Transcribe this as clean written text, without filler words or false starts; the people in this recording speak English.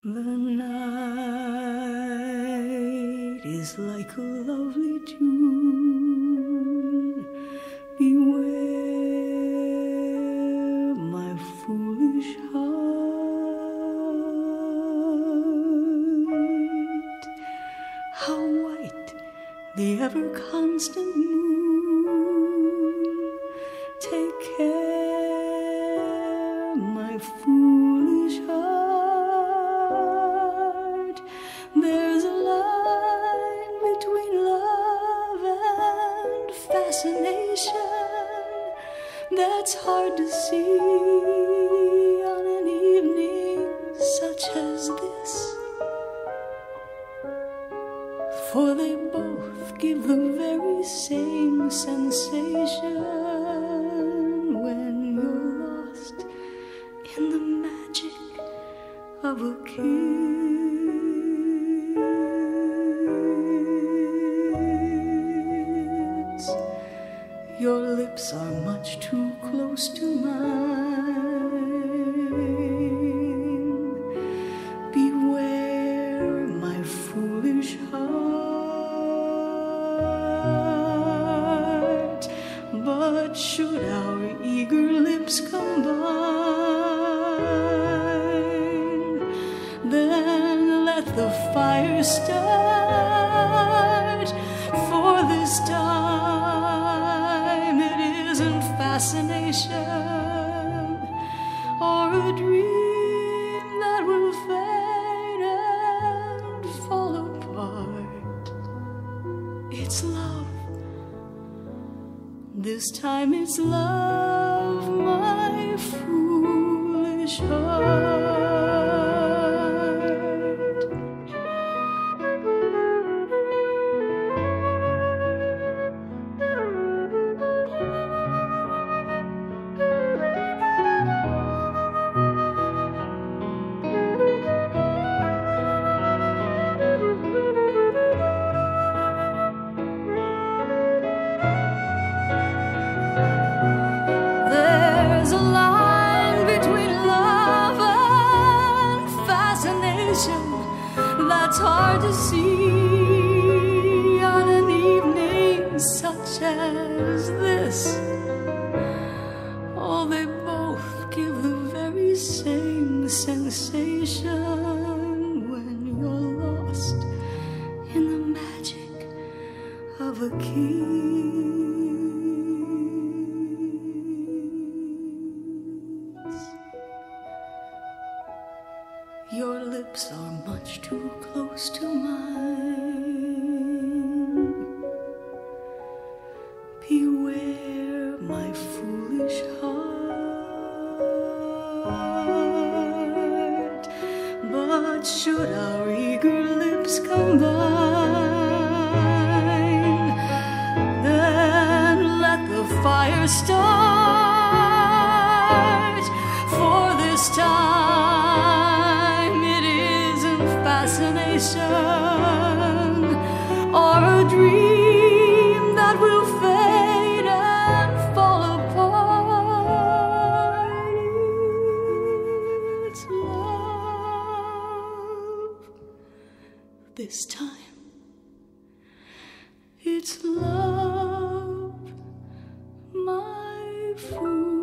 The night is like a lovely tune. Beware, my foolish heart. How white the ever-constant moon. Take care, my foolish heart. There's a line between love and fascination that's hard to see on an evening such as this. For they both give the very same sensation when you're lost in the magic of a kiss. Your lips are much too close to mine. Beware, my foolish heart. But should our eager lips combine, then let the fire start. For this time it isn't fascination or a dream that will fade and fall apart. It's love. This time it's love, my foolish heart. There's a line between love and fascination that's hard to see on an evening such as this. Oh, they both give the very same sensation when you're lost in the magic of a kiss. Your lips are much too close to mine. Beware, my foolish heart. But should our eager lips combine, then let the fire start. For this time it isn't fascination or a dream that will fade and fall apart. It's love. This time it's love, my fool.